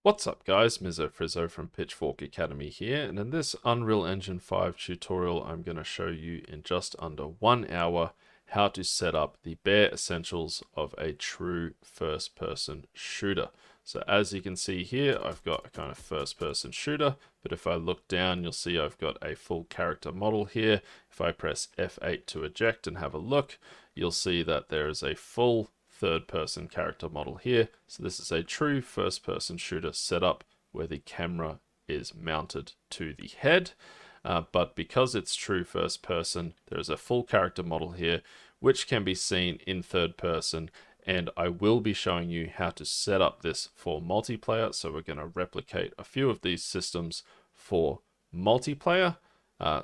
What's up guys, MizzoFrizzo from Pitchfork Academy here, and in this Unreal Engine 5 tutorial I'm going to show you in just under 1 hour how to set up the bare essentials of a true first-person shooter. So as you can see here, I've got a kind of first-person shooter, but if I look down you'll see I've got a full character model here. If I press F8 to eject and have a look, you'll see that there is a full third-person character model here. So this is a true first-person shooter setup where the camera is mounted to the head. But because it's true first person, there's a full character model here, which can be seen in third person. And I will be showing you how to set up this for multiplayer. So we're going to replicate a few of these systems for multiplayer,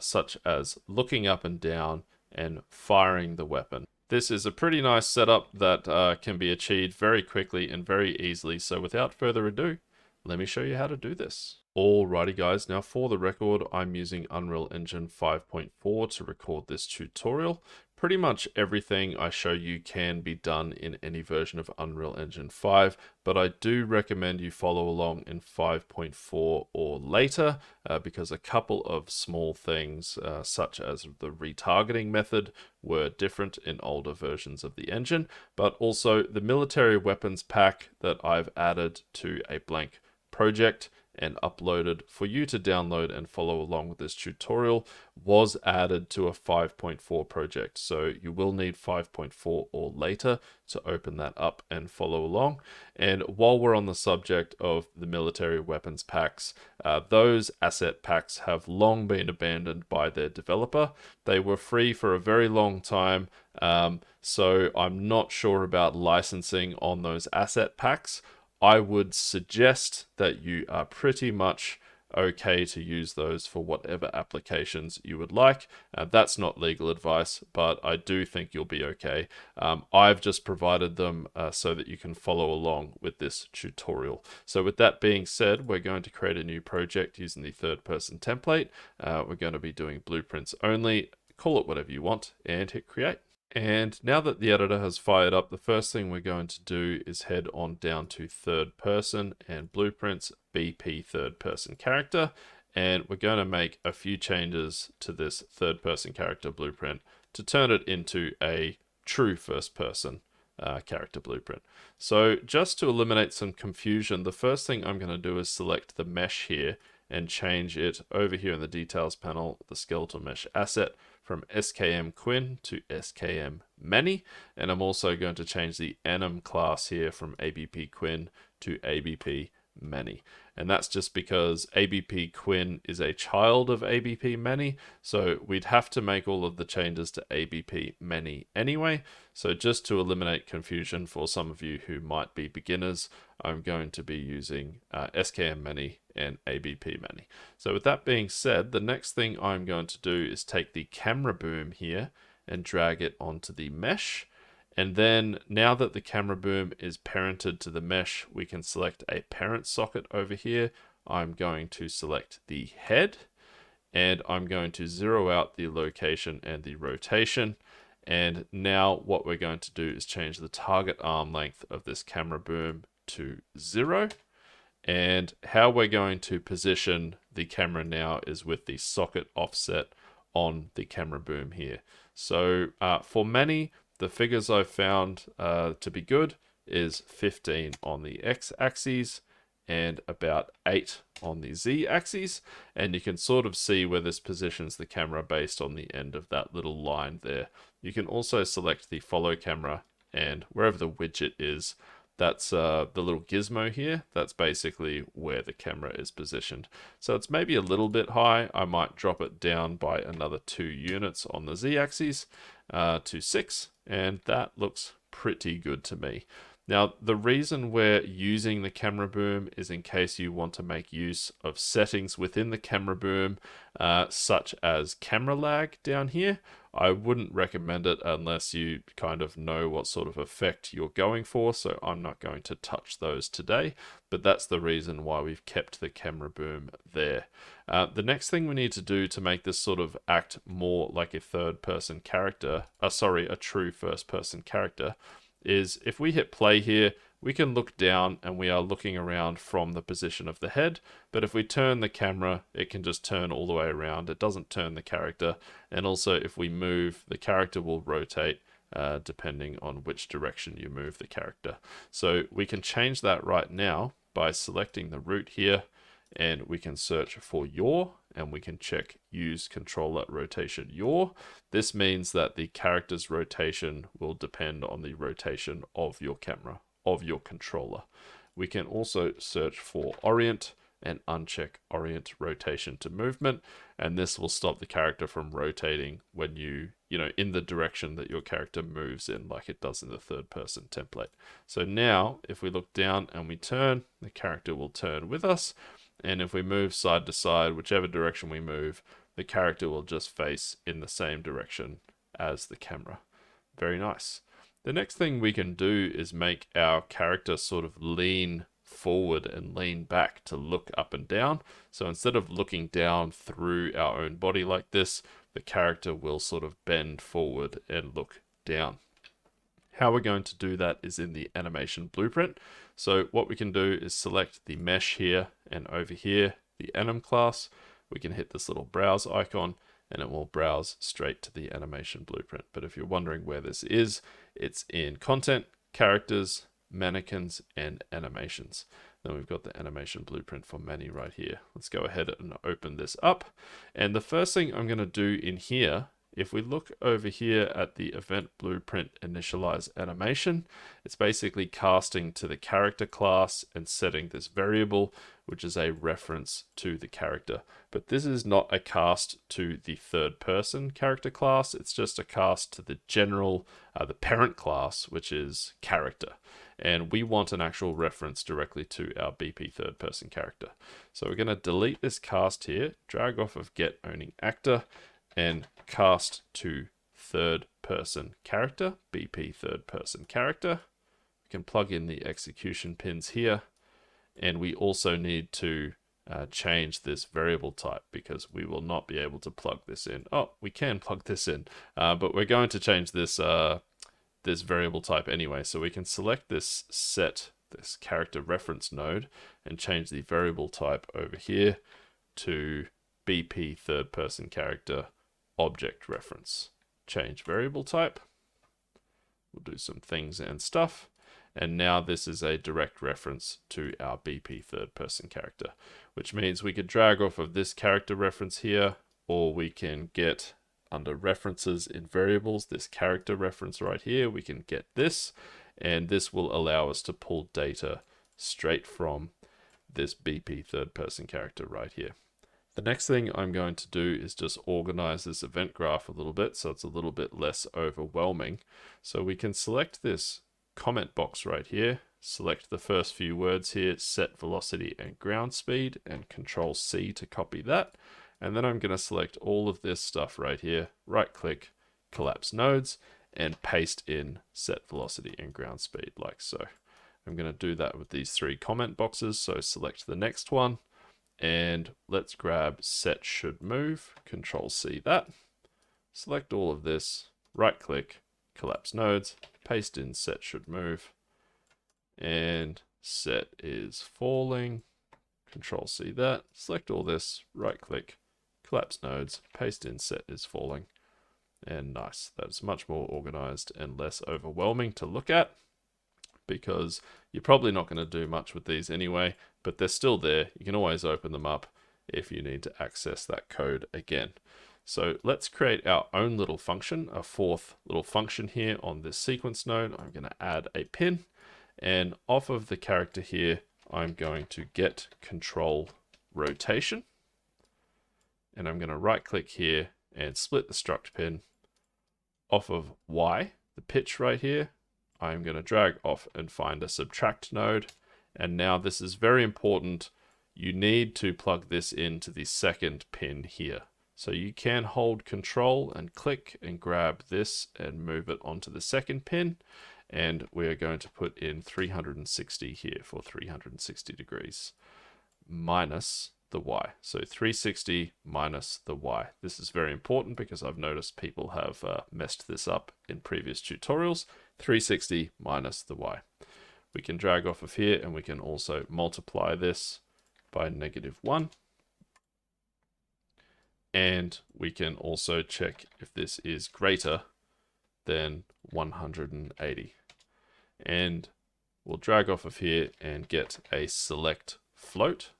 such as looking up and down and firing the weapon. This is a pretty nice setup that can be achieved very quickly and very easily. So without further ado, let me show you how to do this. Alrighty guys, now for the record, I'm using Unreal Engine 5.4 to record this tutorial. Pretty much everything I show you can be done in any version of Unreal Engine 5, but I do recommend you follow along in 5.4 or later because a couple of small things such as the retargeting method were different in older versions of the engine, but also the military weapons pack that I've added to a blank project and uploaded for you to download and follow along with this tutorial was added to a 5.4 project. So you will need 5.4 or later to open that up and follow along. And while we're on the subject of the military weapons packs, those asset packs have long been abandoned by their developer. They were free for a very long time, so I'm not sure about licensing on those asset packs. I would suggest that you are pretty much okay to use those for whatever applications you would like. That's not legal advice, but I do think you'll be okay. I've just provided them so that you can follow along with this tutorial. So with that being said, we're going to create a new project using the third person template. We're going to be doing blueprints only. Call it whatever you want and hit create. And now that the editor has fired up, the first thing we're going to do is head on down to third person and blueprints, BP third person character. And we're going to make a few changes to this third person character blueprint to turn it into a true first person character blueprint. So just to eliminate some confusion, the first thing I'm going to do is select the mesh here and change it over here in the details panel, the skeletal mesh asset, from SKM Quinn to SKM Many. And I'm also going to change the enum class here from ABP Quinn to ABP Many. And that's just because ABP Quinn is a child of ABP Many, so we'd have to make all of the changes to ABP Many anyway. So just to eliminate confusion for some of you who might be beginners, I'm going to be using SKM Many and ABP Many. So with that being said, the next thing I'm going to do is take the camera boom here and drag it onto the mesh. And then now that the camera boom is parented to the mesh, we can select a parent socket over here. I'm going to select the head and I'm going to zero out the location and the rotation. And now what we're going to do is change the target arm length of this camera boom to 0. And how we're going to position the camera now is with the socket offset on the camera boom here. So for many, the figures I've found to be good is 15 on the x-axis and about 8 on the z-axis. And you can sort of see where this positions the camera based on the end of that little line there. You can also select the follow camera, and wherever the widget is, that's the little gizmo here. That's basically where the camera is positioned. So it's maybe a little bit high. I might drop it down by another 2 units on the z-axis to 6, and that looks pretty good to me. Now, the reason we're using the camera boom is in case you want to make use of settings within the camera boom, such as camera lag down here. I wouldn't recommend it unless you kind of know what sort of effect you're going for, so I'm not going to touch those today, but that's the reason why we've kept the camera boom there. The next thing we need to do to make this sort of act more like a third-person character, a true first-person character, is if we hit play here, we can look down and we are looking around from the position of the head. But if we turn the camera, it can just turn all the way around. It doesn't turn the character. And also if we move, the character will rotate depending on which direction you move the character. So we can change that right now by selecting the root here, and we can search for yaw, and we can check use controller rotation yaw. This means that the character's rotation will depend on the rotation of your camera, of your controller. We can also search for orient and uncheck orient rotation to movement, and this will stop the character from rotating when you know, in the direction that your character moves in, like it does in the third person template. So now if we look down and we turn, the character will turn with us. And if we move side to side, whichever direction we move, the character will just face in the same direction as the camera. Very nice. The next thing we can do is make our character sort of lean forward and lean back to look up and down. So instead of looking down through our own body like this, the character will sort of bend forward and look down. How we're going to do that is in the animation blueprint. So what we can do is select the mesh here, and over here, the anim class. We can hit this little browse icon and it will browse straight to the animation blueprint. But if you're wondering where this is, it's in content, characters, mannequins, and animations. Then we've got the animation blueprint for Manny right here. Let's go ahead and open this up. And the first thing I'm going to do in here, if we look over here at the event blueprint initialize animation, it's basically casting to the character class and setting this variable, which is a reference to the character. But this is not a cast to the third person character class. It's just a cast to the general, the parent class, which is character. And we want an actual reference directly to our BP third person character. So we're going to delete this cast here, drag off of get owning actor, and cast to third person character, BP third person character. We can plug in the execution pins here, and we also need to change this variable type because we will not be able to plug this in. Oh, we can plug this in, but we're going to change this this variable type anyway. So we can select this this character reference node and change the variable type over here to BP third person character object reference. Change variable type. We'll do some things and stuff. And now this is a direct reference to our BP third person character, which means we could drag off of this character reference here, or we can get under references in variables, this character reference right here, we can get this, and this will allow us to pull data straight from this BP third person character right here. The next thing I'm going to do is just organize this event graph a little bit so it's a little bit less overwhelming. So we can select this comment box right here, select the first few words here, set velocity and ground speed, and Control C to copy that. And then I'm going to select all of this stuff right here, right click, collapse nodes, and paste in set velocity and ground speed like so. I'm going to do that with these three comment boxes. So select the next one. And let's grab set should move, Control C that. Select all of this, right click, collapse nodes, paste in set should move, and set is falling, Control C that. Select all this, right click, collapse nodes, paste in set is falling, and nice. That's much more organized and less overwhelming to look at, because you're probably not going to do much with these anyway, but they're still there. You can always open them up if you need to access that code again. So let's create our own little function, a fourth little function here on this sequence node. I'm going to add a pin, and off of the character here, I'm going to get control rotation, and I'm going to right click here and split the struct pin. Off of Y, the pitch right here, I'm going to drag off and find a subtract node. And now this is very important. You need to plug this into the second pin here. So you can hold control and click and grab this and move it onto the second pin. And we are going to put in 360 here for 360 degrees minus the Y. So 360 minus the Y. This is very important because I've noticed people have messed this up in previous tutorials. 360 minus the Y. We can drag off of here, and we can also multiply this by -1. And we can also check if this is greater than 180. And we'll drag off of here and get a select float.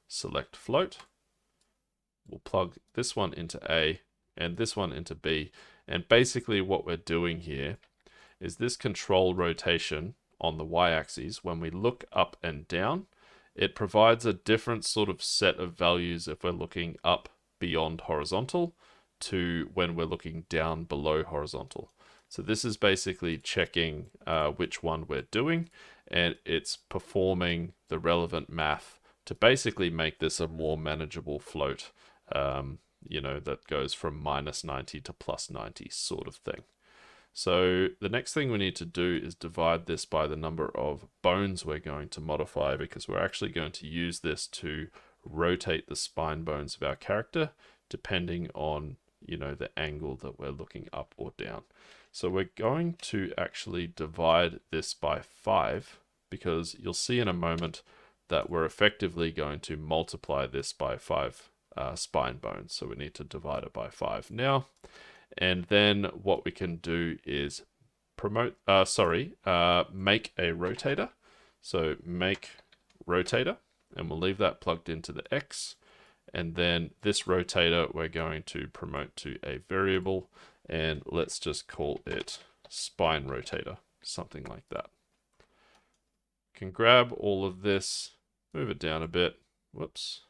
We'll plug this one into A and this one into B. And basically what we're doing here is this control rotation on the y-axis. When we look up and down, it provides a different sort of set of values if we're looking up beyond horizontal to when we're looking down below horizontal. So this is basically checking which one we're doing, and it's performing the relevant math to basically make this a more manageable float, you know, that goes from -90 to +90 sort of thing. So the next thing we need to do is divide this by the number of bones we're going to modify, because we're actually going to use this to rotate the spine bones of our character depending on, you know, the angle that we're looking up or down. So we're going to actually divide this by 5, because you'll see in a moment that we're effectively going to multiply this by 5 spine bones. So we need to divide it by 5 now. And then what we can do is make a rotator. So make rotator, and we'll leave that plugged into the X. And then this rotator we're going to promote to a variable, and let's just call it spine rotator, something like that. Can grab all of this, move it down a bit. Whoops.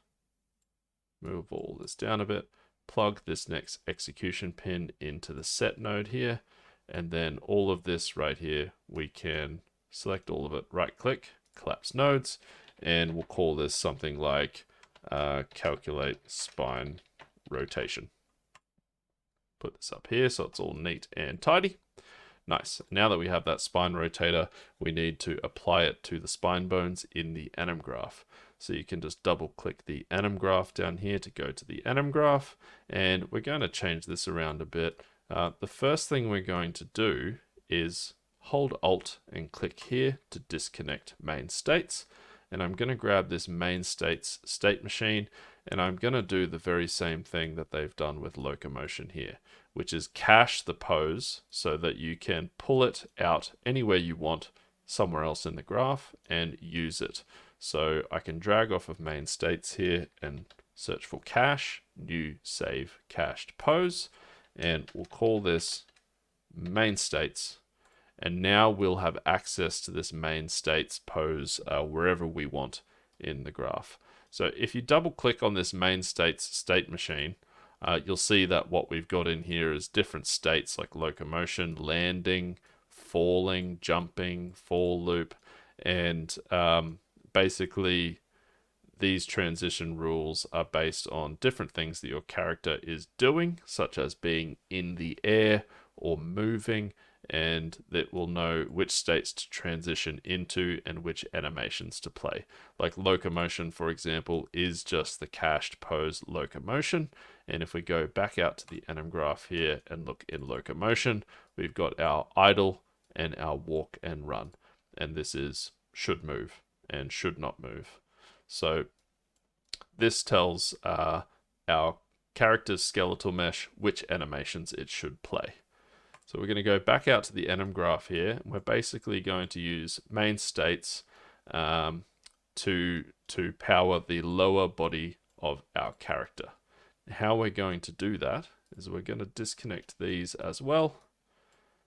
Move all this down a bit. Plug this next execution pin into the set node here, and then all of this right here, we can select all of it, right click, collapse nodes, and we'll call this something like calculate spine rotation. Put this up here so it's all neat and tidy. Nice. Now that we have that spine rotator, we need to apply it to the spine bones in the anim graph. So you can just double click the anim graph down here to go to the anim graph, and we're going to change this around a bit. The first thing we're going to do is hold Alt and click here to disconnect main states. And I'm going to grab this main states state machine, and I'm going to do the very same thing that they've done with locomotion here, which is cache the pose so that you can pull it out anywhere you want somewhere else in the graph and use it. So I can drag off of main states here and search for cache, new save cached pose, and we'll call this main states. And now we'll have access to this main states pose wherever we want in the graph. So if you double click on this main states state machine, you'll see that what we've got in here is different states like locomotion, landing, falling, jumping, fall loop, and basically these transition rules are based on different things that your character is doing, such as being in the air or moving, and that will know which states to transition into and which animations to play. Like locomotion, for example, is just the cached pose locomotion. And if we go back out to the anim graph here and look in locomotion, we've got our idle and our walk and run. And this is should move and should not move. So this tells our character's skeletal mesh which animations it should play. So we're going to go back out to the anim graph here, and we're basically going to use main states to power the lower body of our character. How we're going to do that is we're going to disconnect these as well.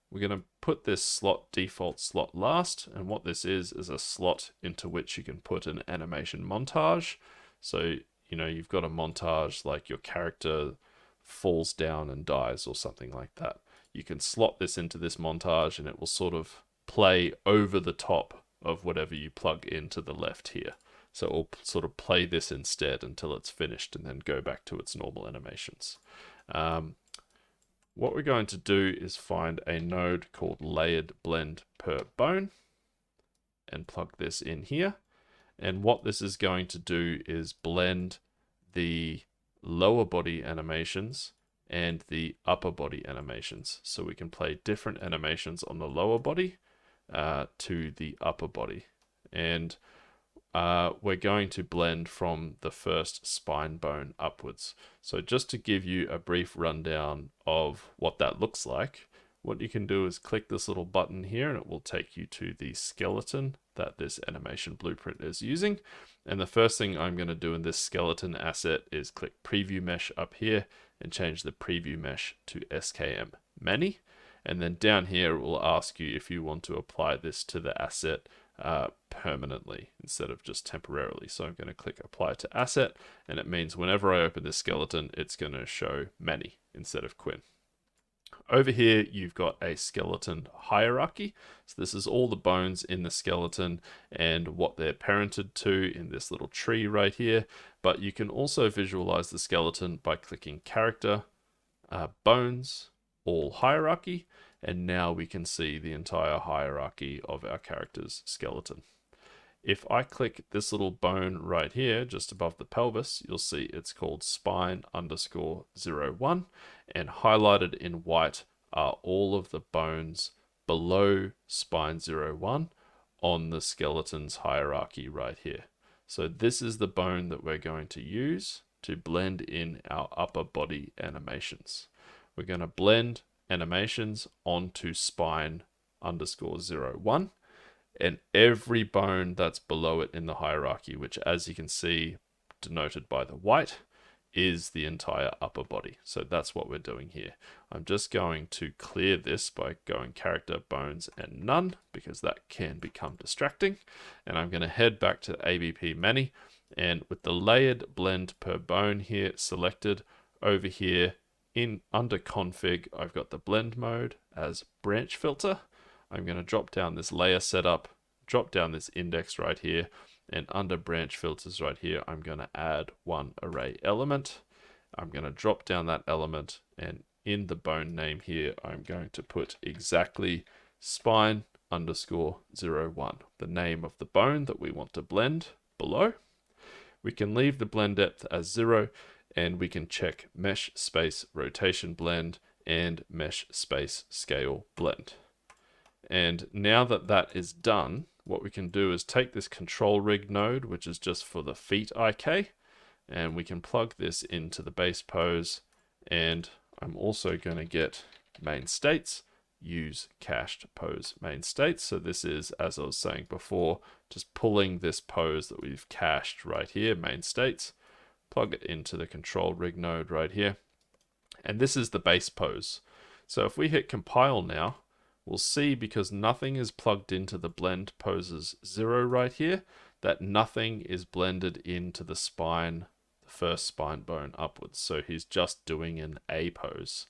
We're going to put this default slot last, and what this is a slot into which you can put an animation montage. So, you know, you've got a montage like your character falls down and dies or something like that. You can slot this into this montage and it will sort of play over the top of whatever you plug into the left here. So it will sort of play this instead until it's finished and then go back to its normal animations. What we're going to do is find a node called layered blend per bone and plug this in here. And what this is going to do is blend the lower body animations and the upper body animations. So we can play different animations on the lower body to the upper body. and we're going to blend from the first spine bone upwards. So just to give you a brief rundown of what that looks like, what you can do is click this little button here and it will take you to the skeleton that this animation blueprint is using. And the first thing I'm going to do in this skeleton asset is click preview mesh up here and change the preview mesh to SKM many. And then down here it will ask you if you want to apply this to the asset permanently instead of just temporarily. So I'm going to click apply to asset, and it means whenever I open this skeleton, it's going to show many instead of Quinn. Over here, you've got a skeleton hierarchy. So this is all the bones in the skeleton and what they're parented to in this little tree right here. But you can also visualize the skeleton by clicking character, bones, all hierarchy. And now we can see the entire hierarchy of our character's skeleton. If I click this little bone right here, just above the pelvis, you'll see it's called spine_01, and highlighted in white are all of the bones below spine_01 on the skeleton's hierarchy right here. So this is the bone that we're going to use to blend in our upper body animations. We're going to blend animations onto spine_01, and every bone that's below it in the hierarchy, which as you can see denoted by the white, is the entire upper body. So that's what we're doing here. I'm just going to clear this by going character, bones, and none, because that can become distracting. And I'm going to head back to ABP many, and with the layered blend per bone here selected, over here in under config, I've got the blend mode as branch filter. I'm going to drop down this layer setup, drop down this index right here, and under branch filters right here, I'm going to add one array element. I'm going to drop down that element, and in the bone name here, I'm going to put exactly spine_01, the name of the bone that we want to blend below. We can leave the blend depth as 0, and we can check mesh space rotation blend and mesh space scale blend. And now that that is done, what we can do is take this control rig node, which is just for the feet IK, and we can plug this into the base pose. And I'm also going to get main states, use cached pose main states. So this is, as I was saying before, just pulling this pose that we've cached right here, main states, plug it into the control rig node right here. And this is the base pose. So if we hit compile now, we'll see, because nothing is plugged into the blend poses 0 right here, that nothing is blended into the spine, the first spine bone upwards. So he's just doing an A pose.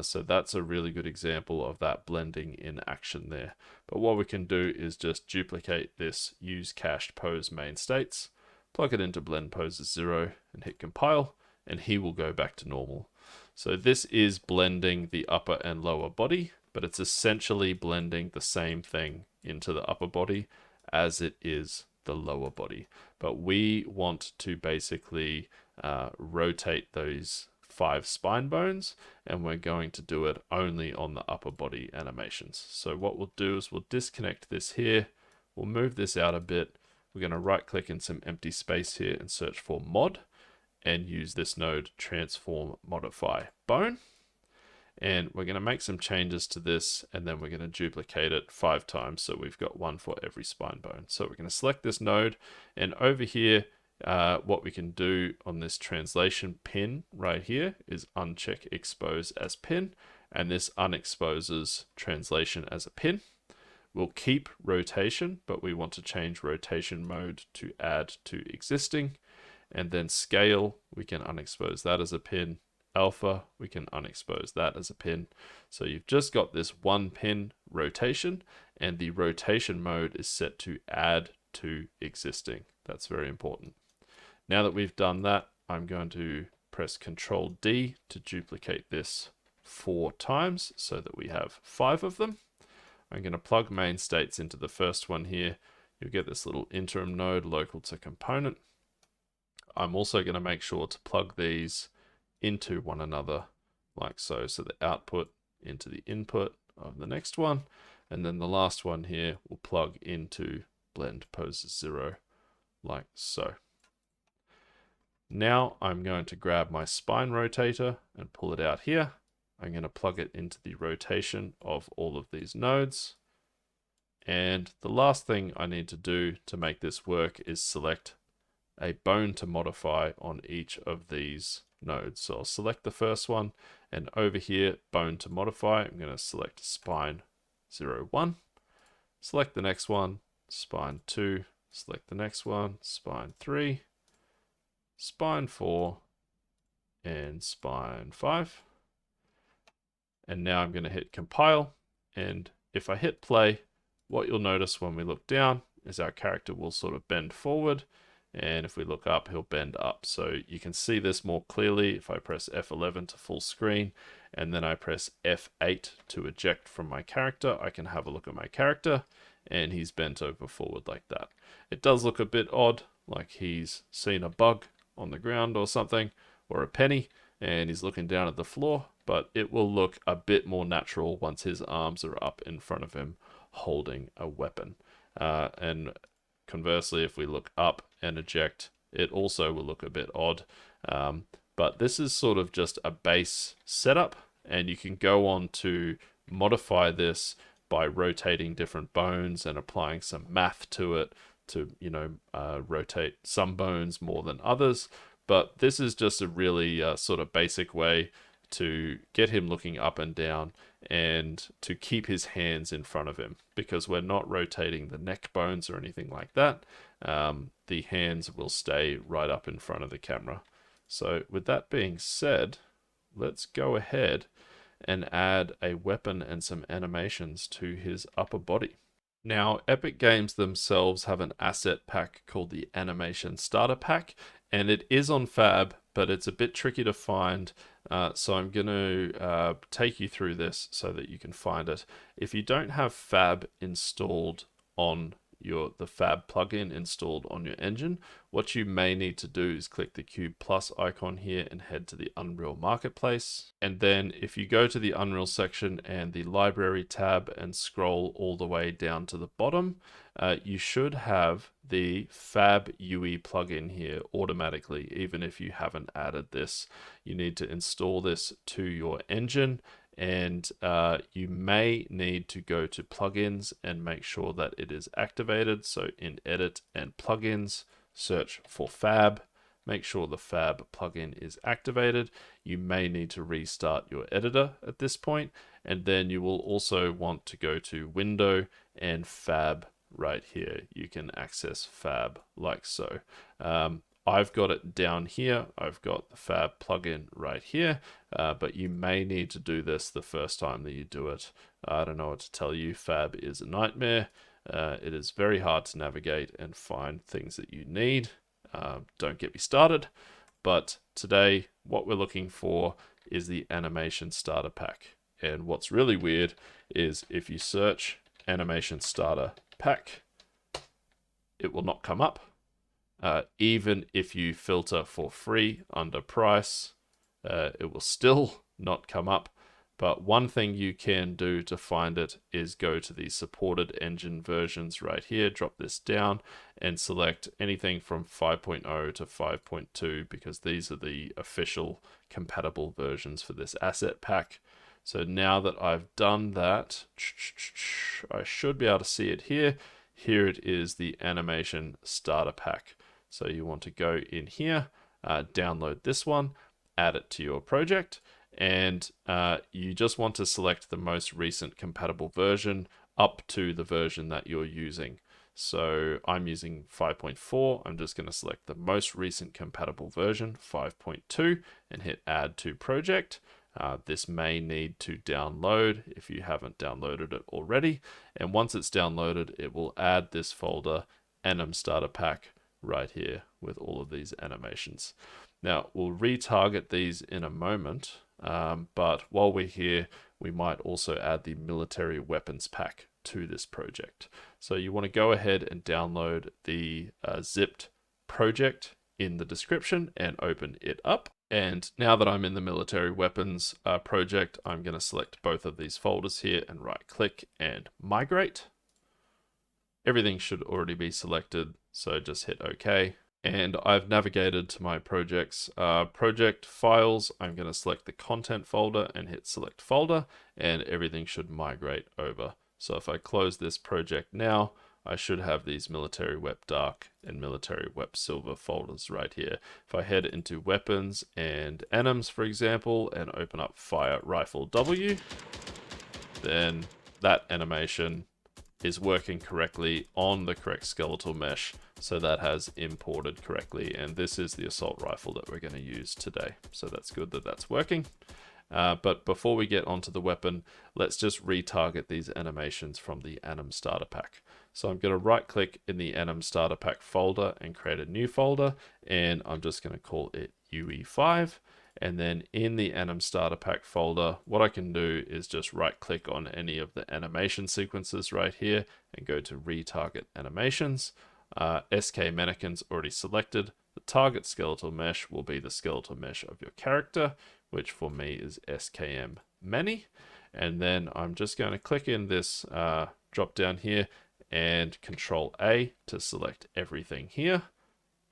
So that's a really good example of that blending in action there. But what we can do is just duplicate this use cached pose main states, plug it into blend poses 0 and hit compile, and he will go back to normal. So this is blending the upper and lower body, but it's essentially blending the same thing into the upper body as it is the lower body. But we want to basically rotate those 5 spine bones, and we're going to do it only on the upper body animations. So what we'll do is we'll disconnect this here, we'll move this out a bit, we're going to right click in some empty space here and search for mod, and use this node transform modify bone. And we're going to make some changes to this, and then we're going to duplicate it 5 times, so we've got one for every spine bone. So we're going to select this node, and over here, what we can do on this translation pin right here is uncheck expose as pin, and this unexposes translation as a pin. We'll keep rotation, but we want to change rotation mode to add to existing. And then scale, we can unexpose that as a pin. Alpha, we can unexpose that as a pin. So you've just got this one pin rotation, and the rotation mode is set to add to existing. That's very important. Now that we've done that, I'm going to press Control D to duplicate this 4 times so that we have 5 of them. I'm going to plug main states into the first one here. You'll get this little interim node local to component. I'm also going to make sure to plug these into one another like so. So the output into the input of the next one. And then the last one here will plug into blend poses 0 like so. Now I'm going to grab my spine rotator and pull it out here. I'm going to plug it into the rotation of all of these nodes. And the last thing I need to do to make this work is select a bone to modify on each of these nodes. So I'll select the first one, and over here, bone to modify, I'm going to select spine 0, 1. Select the next one, spine 2. Select the next one, spine 3. Spine 4, and spine 5. And now I'm going to hit compile, and if I hit play, what you'll notice when we look down is our character will sort of bend forward, and if we look up, he'll bend up. So you can see this more clearly if I press F11 to full screen, and then I press F8 to eject from my character. I can have a look at my character, and he's bent over forward like that. It does look a bit odd, like he's seen a bug on the ground or something, or a penny, and he's looking down at the floor, but it will look a bit more natural once his arms are up in front of him holding a weapon. And conversely, if we look up and eject, it also will look a bit odd. But this is sort of just a base setup, and you can go on to modify this by rotating different bones and applying some math to it to, rotate some bones more than others. But this is just a really sort of basic way to get him looking up and down and to keep his hands in front of him, because we're not rotating the neck bones or anything like that. The hands will stay right up in front of the camera. So with that being said, let's go ahead and add a weapon and some animations to his upper body. Now, Epic Games themselves have an asset pack called the Animation Starter Pack, and it is on Fab, but it's a bit tricky to find. So I'm going to take you through this so that you can find it. If you don't have Fab installed on the Fab plugin installed on your engine, what you may need to do is click the Cube Plus icon here and head to the Unreal Marketplace. And then if you go to the Unreal section and the Library tab and scroll all the way down to the bottom, you should have the Fab UE plugin here automatically, even if you haven't added this. You need to install this to your engine, and you may need to go to plugins and make sure that it is activated. So in edit and plugins, search for Fab, make sure the Fab plugin is activated. You may need to restart your editor at this point, and then you will also want to go to Window and Fab right here. You can access Fab like so. I've got it down here. I've got the Fab plugin right here, but you may need to do this the first time that you do it. I don't know what to tell you. Fab is a nightmare. It is very hard to navigate and find things that you need. Don't get me started. But today, what we're looking for is the Animation Starter Pack. And what's really weird is if you search Animation Starter Pack, it will not come up. Even if you filter for free under price, it will still not come up. But one thing you can do to find it is go to the supported engine versions right here, drop this down and select anything from 5.0 to 5.2, because these are the official compatible versions for this asset pack. So now that I've done that, I should be able to see it here. Here it is, the Animation Starter Pack. So you want to go in here, download this one, add it to your project, and you just want to select the most recent compatible version up to the version that you're using. So I'm using 5.4. I'm just going to select the most recent compatible version, 5.2, and hit Add to Project. This may need to download if you haven't downloaded it already. And once it's downloaded, it will add this folder, Anim Starter Pack, right here with all of these animations. Now, we'll retarget these in a moment, but while we're here, we might also add the Military Weapons Pack to this project. So you want to go ahead and download the zipped project in the description and open it up. And now that I'm in the Military Weapons project, I'm going to select both of these folders here and right click and migrate. everything should already be selected. So just hit OK. And I've navigated to my projects. Project files, I'm going to select the content folder and hit select folder, and everything should migrate over. So if I close this project now, I should have these military wep dark and military wep silver folders right here. If I head into weapons and anims, for example, and open up fire rifle W, then that animation is working correctly on the correct skeletal mesh, so that has imported correctly, and this is the assault rifle that we're going to use today. So that's good that that's working. But before we get onto the weapon, let's just retarget these animations from the anim starter pack. So I'm going to right click in the anim starter pack folder and create a new folder, and I'm just going to call it UE5. And then in the anim starter pack folder, what I can do is just right click on any of the animation sequences right here and go to retarget animations. SK mannequins already selected. The target skeletal mesh will be the skeletal mesh of your character, which for me is SKM many. And then I'm just going to click in this drop down here and Control A to select everything here.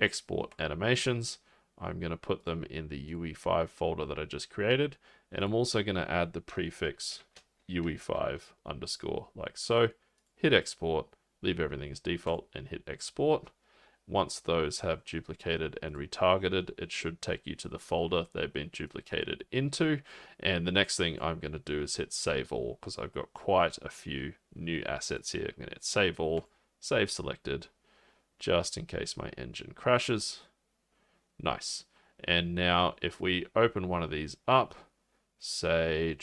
Export animations. I'm going to put them in the UE5 folder that I just created. And I'm also going to add the prefix UE5 underscore like so. Hit export, leave everything as default and hit export. Once those have duplicated and retargeted, it should take you to the folder they've been duplicated into. And the next thing I'm going to do is hit save all, because I've got quite a few new assets here. I'm going to hit save all, save selected, just in case my engine crashes. Nice. And now if we open one of these up, say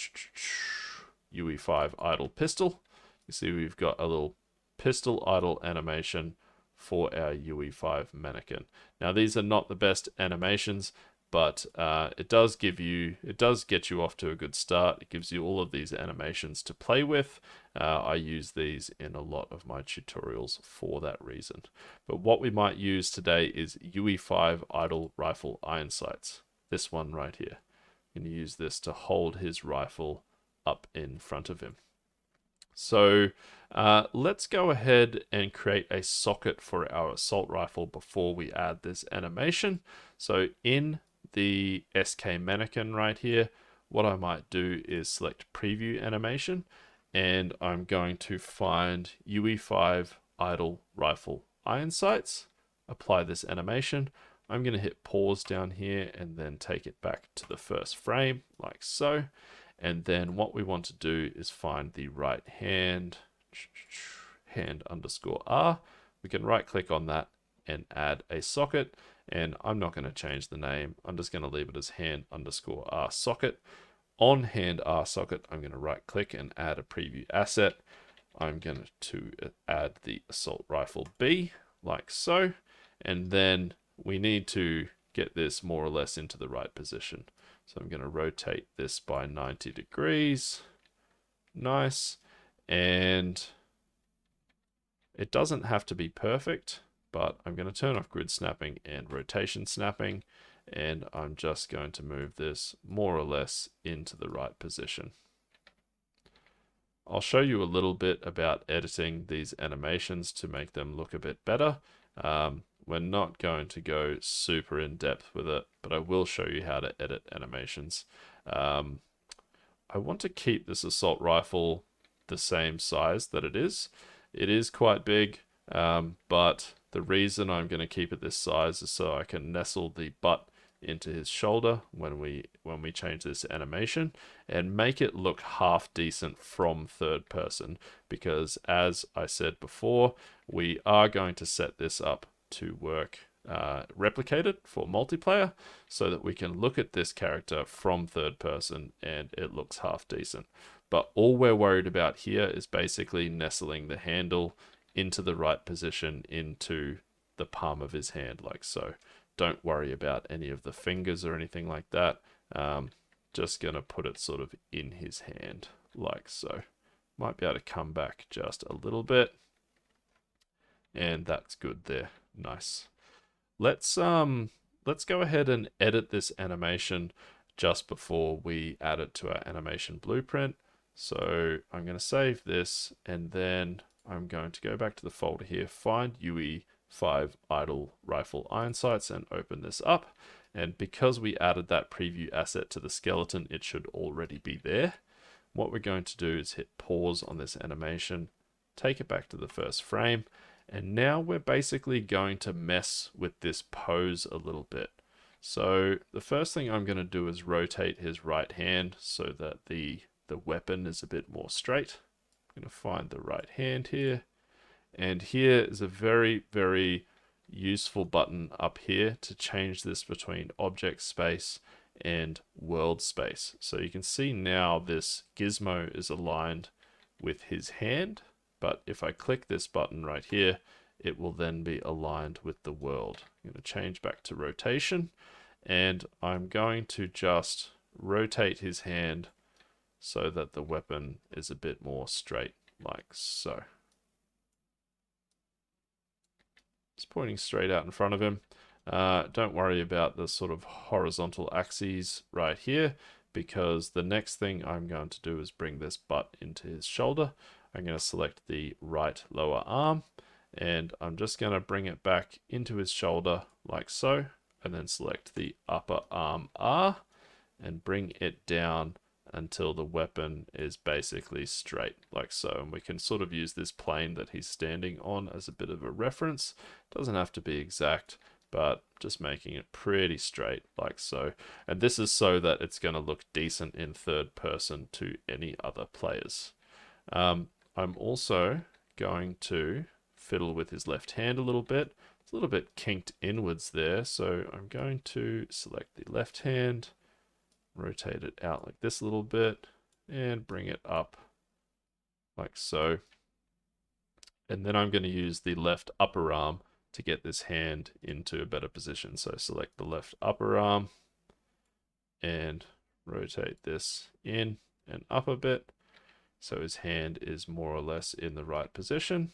UE5 idle pistol, you see we've got a little pistol idle animation for our UE5 mannequin. Now these are not the best animations, but it does get you off to a good start. It gives you all of these animations to play with. I use these in a lot of my tutorials for that reason. But what we might use today is UE5 idle rifle iron sights. This one right here. I'm going to use this to hold his rifle up in front of him. So let's go ahead and create a socket for our assault rifle before we add this animation. So in the SK mannequin right here, what I might do is select preview animation, and I'm going to find UE5 idle rifle iron sights, apply this animation. I'm going to hit pause down here and then take it back to the first frame like so. And then what we want to do is find the right hand underscore R. We can right click on that and add a socket. And I'm not going to change the name. I'm just going to leave it as hand underscore R socket. On hand R socket, I'm going to right click and add a preview asset. I'm going to add the assault rifle B like so. And then we need to get this more or less into the right position. So I'm going to rotate this by 90 degrees. Nice. And it doesn't have to be perfect, but I'm going to turn off grid snapping and rotation snapping. And I'm just going to move this more or less into the right position. I'll show you a little bit about editing these animations to make them look a bit better. We're not going to go super in depth with it, but I will show you how to edit animations. I want to keep this assault rifle the same size that it is. It is quite big, but the reason I'm going to keep it this size is so I can nestle the butt into his shoulder when we change this animation and make it look half decent from third person, because as I said before, we are going to set this up to work replicated for multiplayer so that we can look at this character from third person and it looks half decent. But all we're worried about here is basically nestling the handle into the right position into the palm of his hand like so. Don't worry about any of the fingers or anything like that. Just gonna put it sort of in his hand like so. Might be able to come back just a little bit, and that's good there. Nice. Let's go ahead and edit this animation just before we add it to our animation blueprint. So I'm going to save this, and then I'm going to go back to the folder here, find UE5 idle rifle iron sights and open this up. And because we added that preview asset to the skeleton, it should already be there. What we're going to do is hit pause on this animation, take it back to the first frame, and now we're basically going to mess with this pose a little bit. So the first thing I'm going to do is rotate his right hand so that the weapon is a bit more straight. I'm going to find the right hand here, and here is a very, very useful button up here to change this between object space and world space. So you can see now this gizmo is aligned with his hand, but if I click this button right here, it will then be aligned with the world. I'm going to change back to rotation, and I'm going to just rotate his hand so that the weapon is a bit more straight, like so. It's pointing straight out in front of him. Don't worry about the sort of horizontal axes right here, because the next thing I'm going to do is bring this butt into his shoulder. I'm going to select the right lower arm, and I'm just going to bring it back into his shoulder like so, and then select the upper arm R and bring it down until the weapon is basically straight like so. And we can sort of use this plane that he's standing on as a bit of a reference. Doesn't have to be exact, but just making it pretty straight like so. And this is so that it's going to look decent in third person to any other players. I'm also going to fiddle with his left hand a little bit. It's a little bit kinked inwards there, so I'm going to select the left hand, rotate it out like this a little bit, and bring it up like so. And then I'm going to use the left upper arm to get this hand into a better position. So select the left upper arm and rotate this in and up a bit, so his hand is more or less in the right position.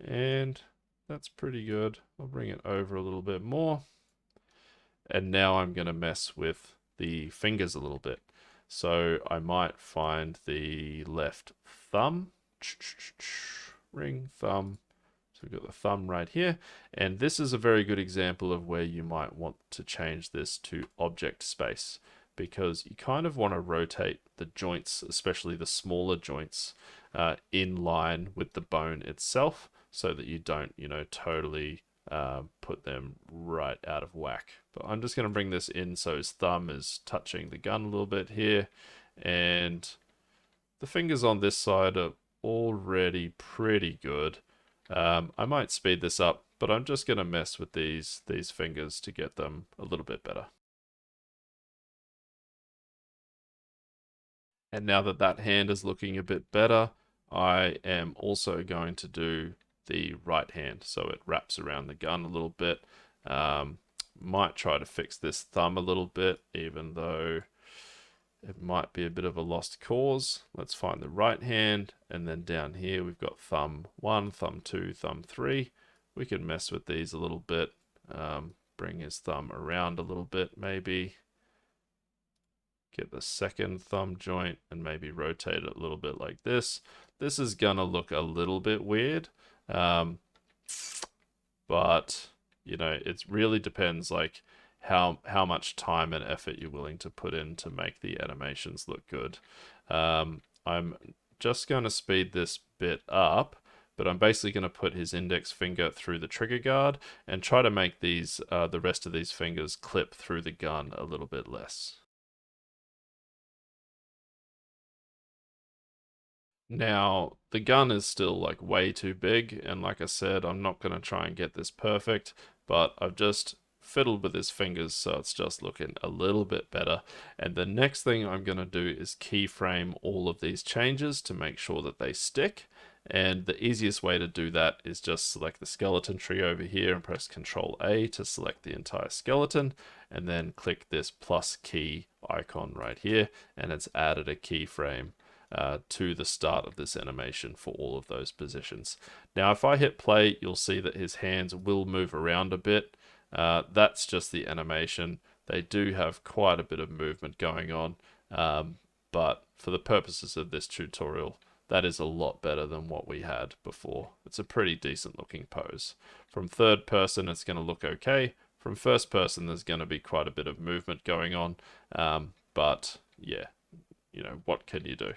And that's pretty good. I'll bring it over a little bit more. And now I'm going to mess with the fingers a little bit. So I might find the left thumb, ring thumb. So we've got the thumb right here. And this is a very good example of where you might want to change this to object space, because you kind of want to rotate the joints, especially the smaller joints, in line with the bone itself, so that you don't, totally put them right out of whack. But I'm just going to bring this in so his thumb is touching the gun a little bit here, and the fingers on this side are already pretty good. I might speed this up, but I'm just going to mess with these fingers to get them a little bit better. And now that that hand is looking a bit better, I am also going to do the right hand, so it wraps around the gun a little bit. Might try to fix this thumb a little bit, even though it might be a bit of a lost cause. Let's find the right hand, and then down here we've got thumb 1, thumb 2, thumb 3. We can mess with these a little bit, bring his thumb around a little bit maybe. Get the second thumb joint and maybe rotate it a little bit like this. This is gonna look a little bit weird, but it really depends like how much time and effort you're willing to put in to make the animations look good. I'm just going to speed this bit up, but I'm basically going to put his index finger through the trigger guard and try to make these the rest of these fingers clip through the gun a little bit less. Now, the gun is still like way too big, and like I said, I'm not going to try and get this perfect, but I've just fiddled with his fingers so it's just looking a little bit better. And the next thing I'm going to do is keyframe all of these changes to make sure that they stick. And the easiest way to do that is just select the skeleton tree over here and press Ctrl A to select the entire skeleton, and then click this plus key icon right here, and it's added a keyframe to the start of this animation for all of those positions. Now, if I hit play, you'll see that his hands will move around a bit. That's just the animation. They do have quite a bit of movement going on, but for the purposes of this tutorial, that is a lot better than what we had before. It's a pretty decent looking pose. From third person, it's going to look okay. From first person, there's going to be quite a bit of movement going on. But yeah, you know, what can you do?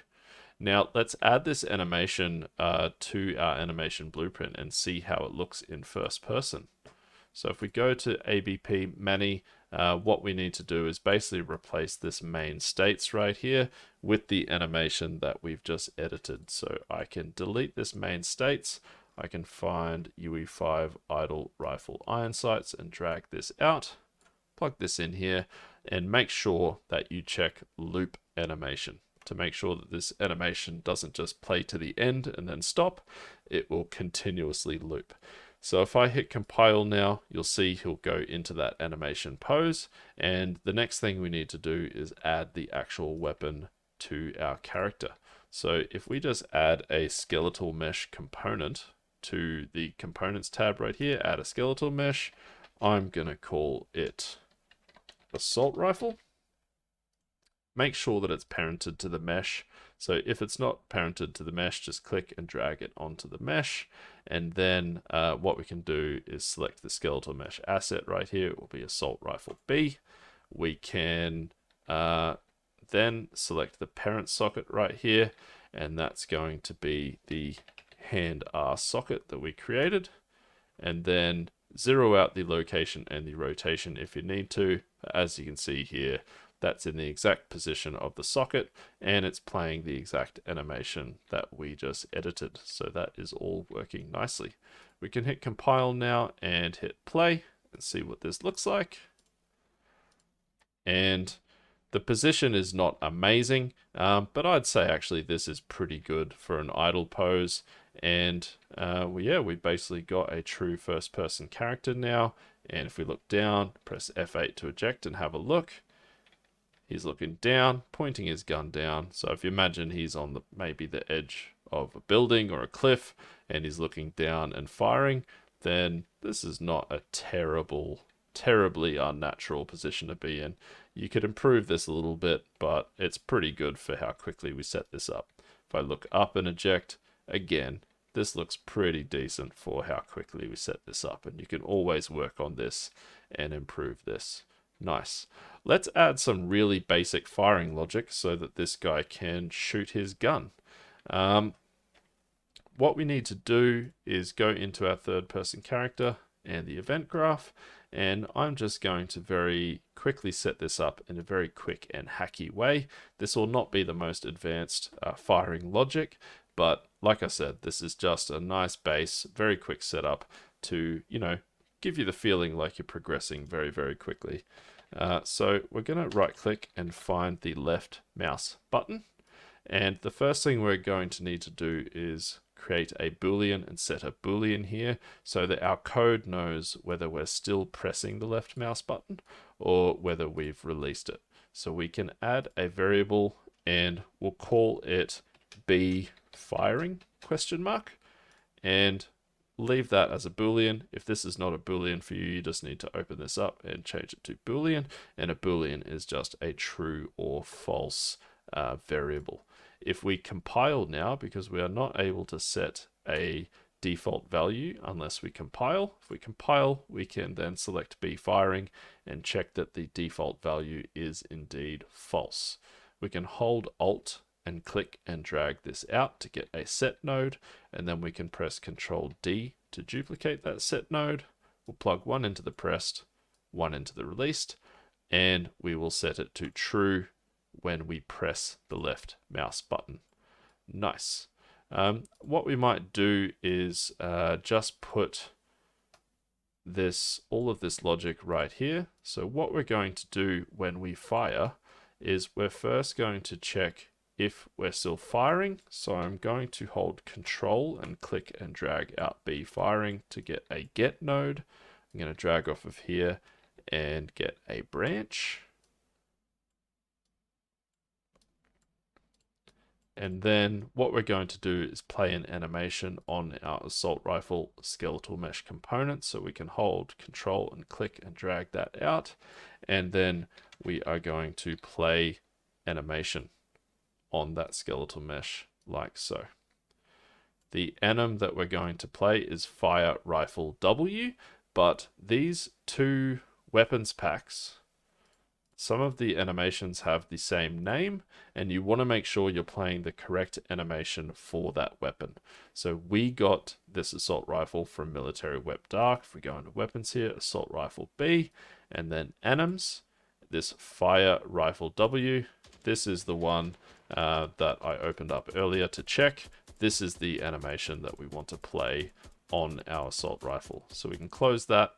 Now let's add this animation to our animation blueprint and see how it looks in first person. So if we go to ABP Mani, what we need to do is basically replace this main states right here with the animation that we've just edited. So I can delete this main states. I can find UE5 idle rifle iron sights and drag this out, plug this in here, and make sure that you check loop animation to make sure that this animation doesn't just play to the end and then stop. It will continuously loop. So if I hit compile now, you'll see he'll go into that animation pose. And the next thing we need to do is add the actual weapon to our character. So if we just add a skeletal mesh component to the components tab right here, add a skeletal mesh, I'm gonna call it assault rifle. Make sure that it's parented to the mesh. So if it's not parented to the mesh, just click and drag it onto the mesh. And then what we can do is select the skeletal mesh asset right here. It will be assault rifle B. We can then select the parent socket right here. And that's going to be the hand R socket that we created. And then zero out the location and the rotation if you need to. As you can see here, that's in the exact position of the socket, and it's playing the exact animation that we just edited. So that is all working nicely. We can hit compile now and hit play and see what this looks like. And the position is not amazing, but I'd say actually this is pretty good for an idle pose. And we basically got a true first person character now. And if we look down, press F8 to eject and have a look. He's looking down, pointing his gun down. So if you imagine he's on maybe the edge of a building or a cliff and he's looking down and firing, then this is not a terribly unnatural position to be in. You could improve this a little bit, but it's pretty good for how quickly we set this up. If I look up and eject, again, this looks pretty decent for how quickly we set this up, and you can always work on this and improve this. Nice. Let's add some really basic firing logic so that this guy can shoot his gun. What we need to do is go into our third person character and the event graph, and I'm just going to very quickly set this up in a very quick and hacky way. This will not be the most advanced firing logic, but like I said, this is just a nice base, very quick setup to, give you the feeling like you're progressing very, very quickly. So we're going to right click and find the left mouse button. And the first thing we're going to need to do is create a Boolean and set a Boolean here so that our code knows whether we're still pressing the left mouse button or whether we've released it. So we can add a variable and we'll call it B firing ? And leave that as a Boolean. If this is not a Boolean for you, you just need to open this up and change it to Boolean. And a Boolean is just a true or false variable. If we compile now, because we are not able to set a default value unless we compile. If we compile, we can then select B firing and check that the default value is indeed false. We can hold Alt and click and drag this out to get a set node, and then we can press Ctrl D to duplicate that set node. We'll plug one into the pressed, one into the released, and we will set it to true when we press the left mouse button. Nice. What we might do is just put all of this logic right here. So what we're going to do when we fire is we're first going to check if we're still firing. So I'm going to hold Control and click and drag out B firing to get a get node. I'm going to drag off of here and get a branch. And then what we're going to do is play an animation on our assault rifle skeletal mesh component. So we can hold Control and click and drag that out. And then we are going to play animation on that skeletal mesh like so. The anim that we're going to play is Fire Rifle W, but these two weapons packs, some of the animations have the same name, and you want to make sure you're playing the correct animation for that weapon. So we got this assault rifle from Military Web Dark. If we go into weapons here, assault rifle B, and then anims, this Fire Rifle W. This is the one that I opened up earlier to check. This is the animation that we want to play on our assault rifle. So we can close that,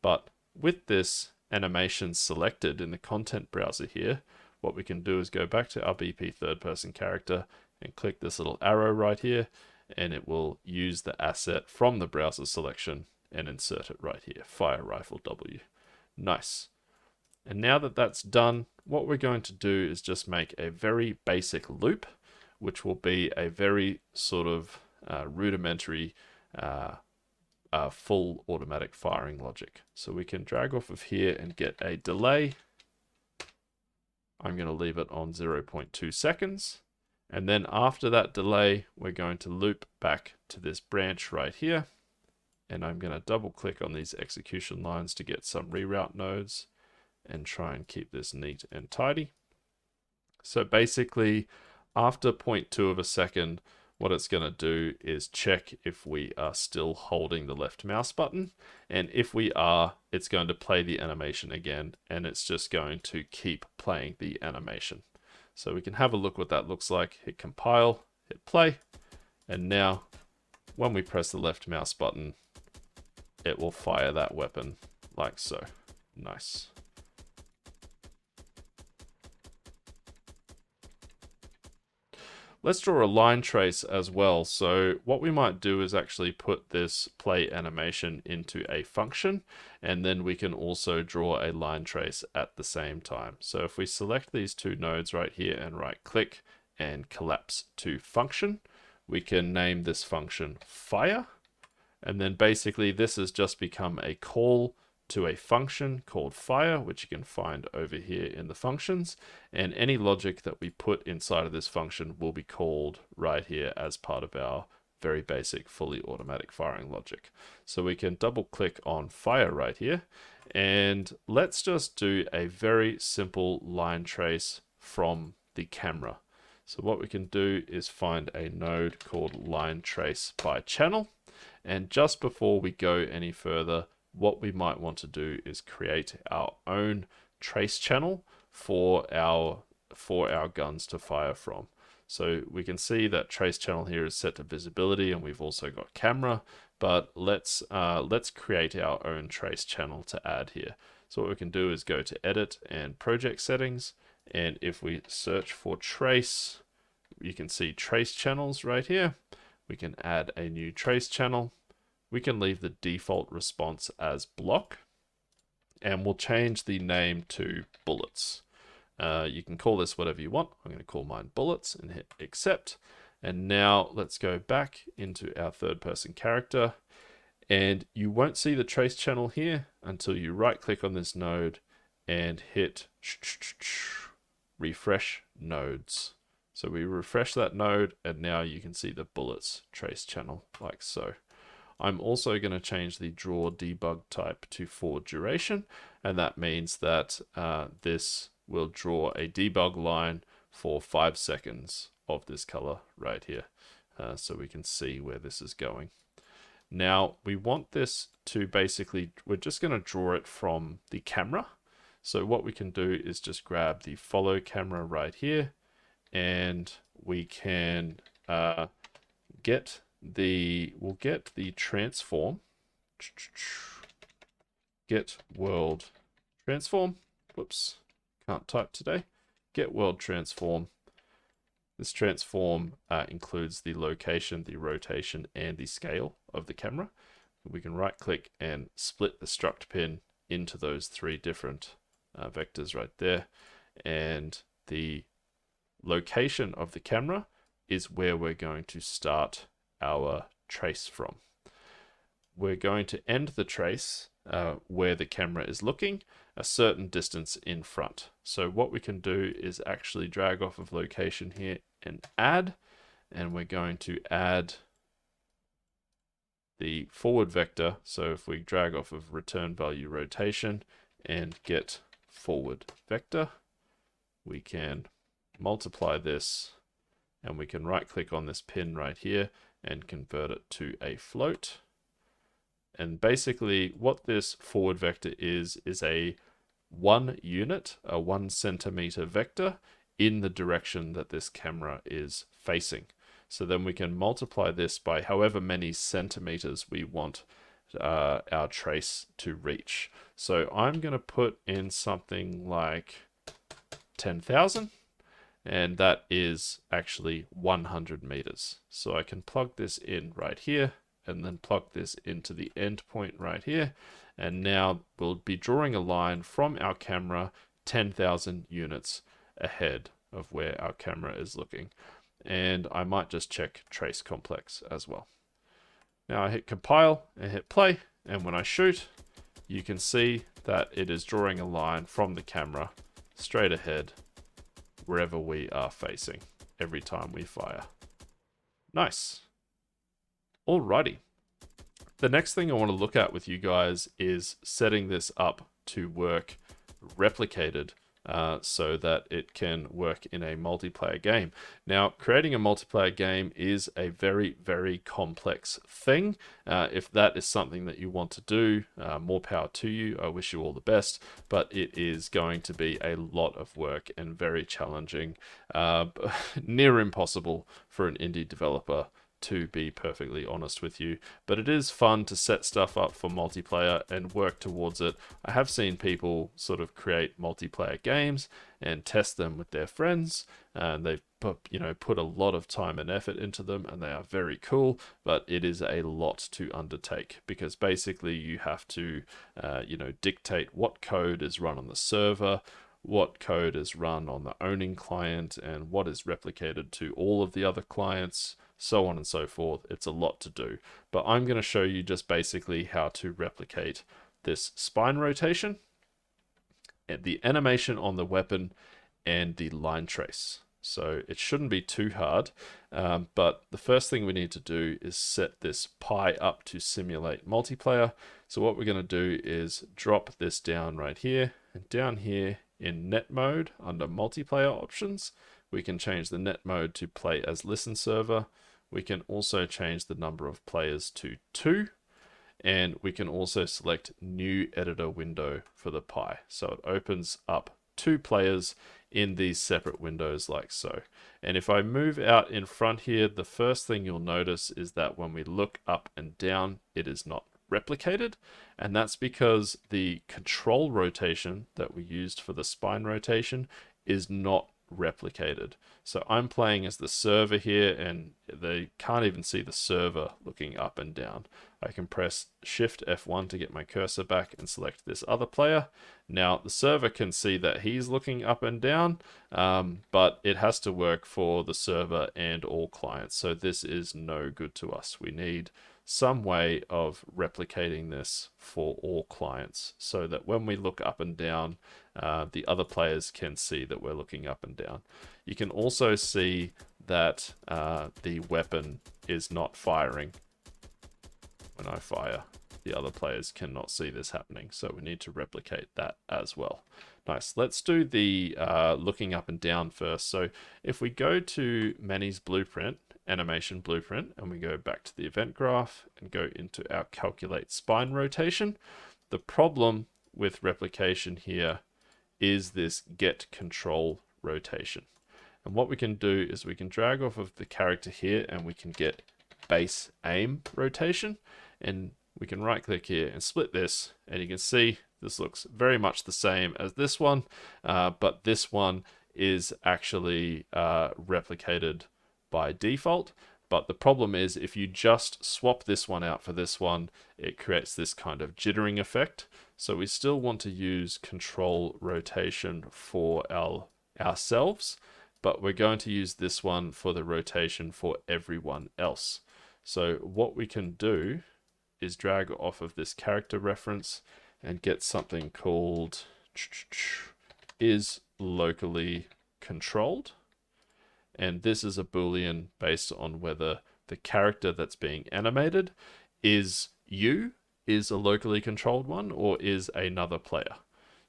but with this animation selected in the content browser here, what we can do is go back to our BP third person character and click this little arrow right here, and it will use the asset from the browser selection and insert it right here, Fire Rifle W. Nice. And now that that's done, what we're going to do is just make a very basic loop, which will be a very sort of rudimentary full automatic firing logic. So we can drag off of here and get a delay. I'm going to leave it on 0.2 seconds. And then after that delay, we're going to loop back to this branch right here. And I'm going to double click on these execution lines to get some reroute nodes and try and keep this neat and tidy. So basically, after 0.2 of a second, what it's going to do is check if we are still holding the left mouse button. And if we are, it's going to play the animation again, and it's just going to keep playing the animation. So we can have a look what that looks like. Hit compile, hit play, and now when we press the left mouse button, it will fire that weapon like so. Nice. Let's draw a line trace as well. So what we might do is actually put this play animation into a function, and then we can also draw a line trace at the same time. So if we select these two nodes right here and right click and collapse to function, we can name this function fire. And then basically this has just become a call to a function called fire, which you can find over here in the functions, and any logic that we put inside of this function will be called right here as part of our very basic fully automatic firing logic. So we can double click on fire right here, and let's just do a very simple line trace from the camera. So what we can do is find a node called line trace by channel, and just before we go any further, what we might want to do is create our own trace channel for our guns to fire from. So we can see that trace channel here is set to visibility, and we've also got camera, but let's create our own trace channel to add here. So what we can do is go to edit and project settings, and if we search for trace, you can see trace channels right here. We can add a new trace channel. We can leave the default response as block, and we'll change the name to bullets. You can call this whatever you want. I'm going to call mine bullets and hit accept. And now let's go back into our third person character, and you won't see the trace channel here until you right click on this node and hit refresh nodes. So we refresh that node, and now you can see the bullets trace channel like so. I'm also going to change the draw debug type to for duration, and that means that this will draw a debug line for 5 seconds of this color right here, so we can see where this is going. Now we want this to basically, we're just going to draw it from the camera. So what we can do is just grab the follow camera right here, and we can we'll get the transform, get world transform, whoops, can't type today, get world transform. This transform includes the location, the rotation, and the scale of the camera. We can right click and split the struct pin into those three different vectors right there, and the location of the camera is where we're going to start our trace from. We're going to end the trace where the camera is looking, a certain distance in front. So what we can do is actually drag off of location here and add, and we're going to add the forward vector. So if we drag off of return value rotation and get forward vector, we can multiply this, and we can right click on this pin right here and convert it to a float. And basically what this forward vector is a 1 unit, a 1 centimeter vector in the direction that this camera is facing. So then we can multiply this by however many centimeters we want our trace to reach. So I'm going to put in something like 10,000, and that is actually 100 meters. So I can plug this in right here and then plug this into the endpoint right here. And now we'll be drawing a line from our camera 10,000 units ahead of where our camera is looking. And I might just check trace complex as well. Now I hit compile and hit play, and when I shoot, you can see that it is drawing a line from the camera straight ahead wherever we are facing every time we fire. Nice. Alrighty. The next thing I want to look at with you guys is setting this up to work replicated so that it can work in a multiplayer game. Now, creating a multiplayer game is a very, very complex thing. If that is something that you want to do, more power to you. I wish you all the best, but it is going to be a lot of work and very challenging, near impossible for an indie developer, to be perfectly honest with you. But it is fun to set stuff up for multiplayer and work towards it. I have seen people sort of create multiplayer games and test them with their friends, and they've put a lot of time and effort into them, and they are very cool, but it is a lot to undertake, because basically you have to dictate what code is run on the server, what code is run on the owning client, and what is replicated to all of the other clients, so on and so forth. It's a lot to do, but I'm going to show you just basically how to replicate this spine rotation, and the animation on the weapon, and the line trace. So it shouldn't be too hard, but the first thing we need to do is set this pi up to simulate multiplayer. So what we're going to do is drop this down right here, and down here in net mode under multiplayer options, we can change the net mode to play as listen server. We can also change the number of players to 2, and we can also select new editor window for the pi. So it opens up 2 players in these separate windows like so. And if I move out in front here, the first thing you'll notice is that when we look up and down, it is not replicated, and that's because the control rotation that we used for the spine rotation is not replicated. So I'm playing as the server here, and they can't even see the server looking up and down. I can press Shift F1 to get my cursor back and select this other player. Now the server can see that he's looking up and down, but it has to work for the server and all clients. So this is no good to us. We need some way of replicating this for all clients so that when we look up and down, the other players can see that we're looking up and down. You can also see that the weapon is not firing when I fire. The other players cannot see this happening, so we need to replicate that as well. Nice. Let's do the looking up and down first. So if we go to Manny's blueprint, animation blueprint, and we go back to the event graph and go into our calculate spine rotation, the problem with replication here is this get control rotation. And what we can do is we can drag off of the character here, and we can get base aim rotation, and we can right click here and split this, and you can see this looks very much the same as this one, but this one is actually replicated by default. But the problem is if you just swap this one out for this one, it creates this kind of jittering effect. So we still want to use control rotation for ourselves, but we're going to use this one for the rotation for everyone else. So what we can do is drag off of this character reference and get something called is locally controlled. And this is a Boolean based on whether the character that's being animated is a locally controlled one, or is another player.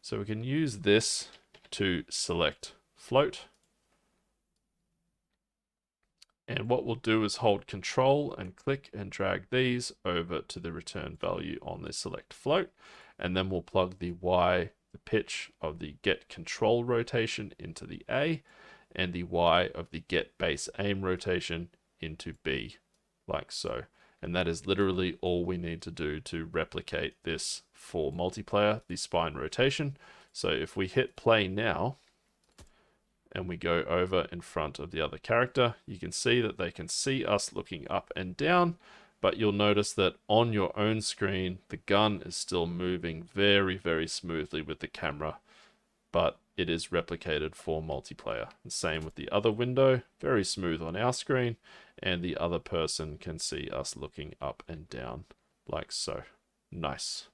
So we can use this to select float. And what we'll do is hold Control and click and drag these over to the return value on the select float. And then we'll plug the Y, the pitch of the get control rotation into the A, and the Y of the get base aim rotation into B, like so. And that is literally all we need to do to replicate this for multiplayer, the spine rotation. So if we hit play now, and we go over in front of the other character, you can see that they can see us looking up and down, but you'll notice that on your own screen, the gun is still moving very, very smoothly with the camera, but it is replicated for multiplayer. The same with the other window, very smooth on our screen, and the other person can see us looking up and down like so. Nice.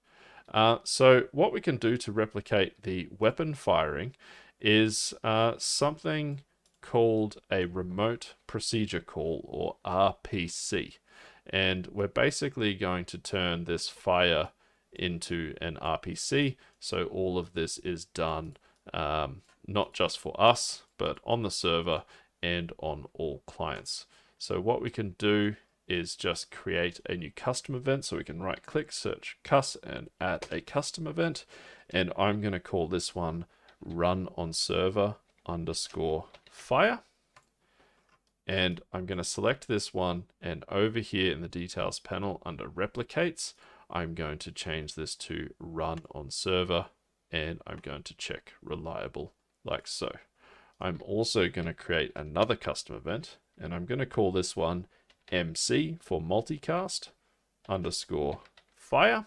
So what we can do to replicate the weapon firing is something called a remote procedure call, or RPC. And we're basically going to turn this fire into an RPC. So all of this is done not just for us, but on the server and on all clients. So what we can do is just create a new custom event. So we can right click, search cus, and add a custom event. And I'm going to call this one run on server underscore fire. And I'm going to select this one, and over here in the details panel under replicates, I'm going to change this to run on server, and I'm going to check reliable like so. I'm also going to create another custom event, and I'm going to call this one MC for multicast underscore fire.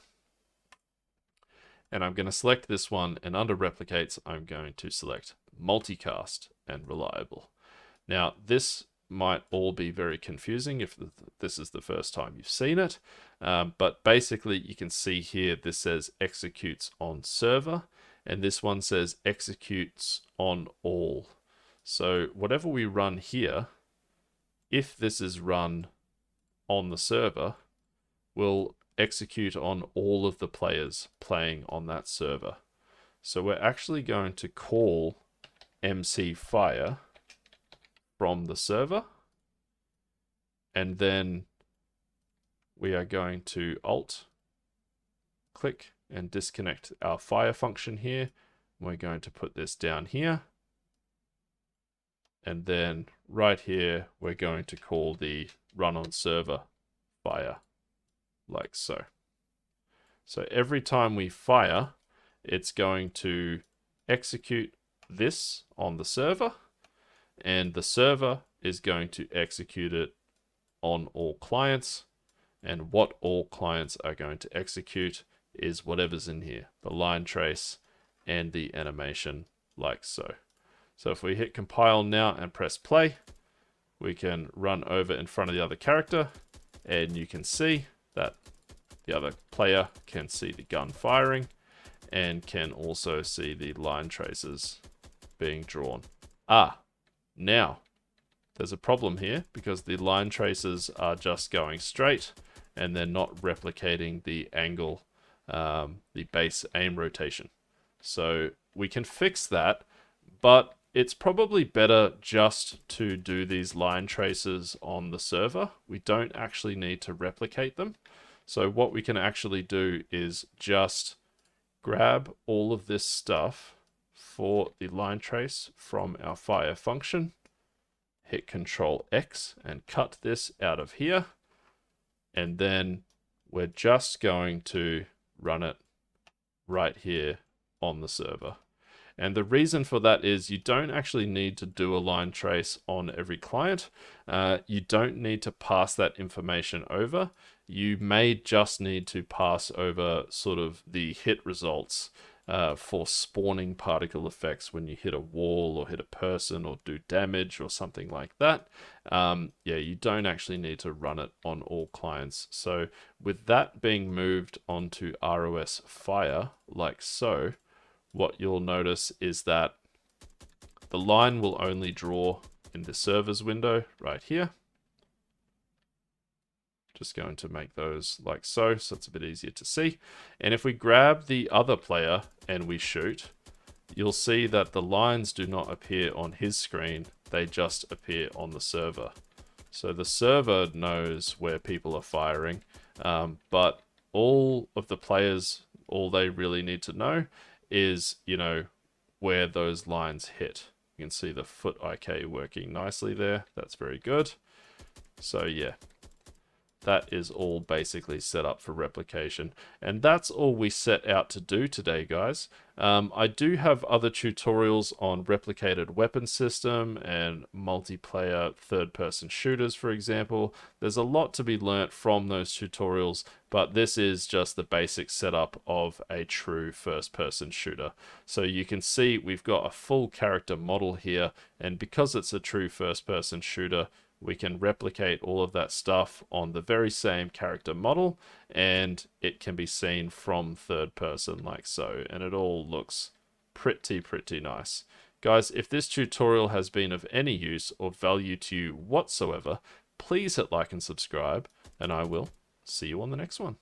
And I'm going to select this one, and under replicates, I'm going to select multicast and reliable. Now, this might all be very confusing if this is the first time you've seen it, but basically you can see here this says executes on server, and this one says executes on all. So whatever we run here, if this is run on the server, will execute on all of the players playing on that server. So we're actually going to call MC Fire from the server, and then we are going to Alt click and disconnect our fire function here. We're going to put this down here, and then right here we're going to call the run on server fire like so. So every time we fire, it's going to execute this on the server, and the server is going to execute it on all clients. And what all clients are going to execute is whatever's in here, the line trace and the animation like so. So if we hit compile now and press play, we can run over in front of the other character, and you can see that the other player can see the gun firing and can also see the line traces being drawn. Now there's a problem here because the line traces are just going straight and they're not replicating the angle, the base aim rotation. So we can fix that, but it's probably better just to do these line traces on the server. We don't actually need to replicate them. So what we can actually do is just grab all of this stuff for the line trace from our fire function, hit Control X and cut this out of here. And then we're just going to run it right here on the server. And the reason for that is you don't actually need to do a line trace on every client. You don't need to pass that information over. You may just need to pass over sort of the hit results for spawning particle effects when you hit a wall or hit a person or do damage or something like that. Yeah, you don't actually need to run it on all clients. So with that being moved onto ROS Fire like so, what you'll notice is that the line will only draw in the servers window right here. Just going to make those like so it's a bit easier to see. And if we grab the other player and we shoot, you'll see that the lines do not appear on his screen, they just appear on the server. So the server knows where people are firing, but all of the players, all they really need to know is, you know, where those lines hit. You can see the foot IK working nicely there. That's very good. So yeah, that is all basically set up for replication. And that's all we set out to do today, guys. I do have other tutorials on replicated weapon system and multiplayer third-person shooters, for example. There's a lot to be learnt from those tutorials, but this is just the basic setup of a true first-person shooter. So you can see we've got a full character model here, and because it's a true first-person shooter, we can replicate all of that stuff on the very same character model, and it can be seen from third person like so, and it all looks pretty nice. Guys, if this tutorial has been of any use or value to you whatsoever, please hit like and subscribe, and I will see you on the next one.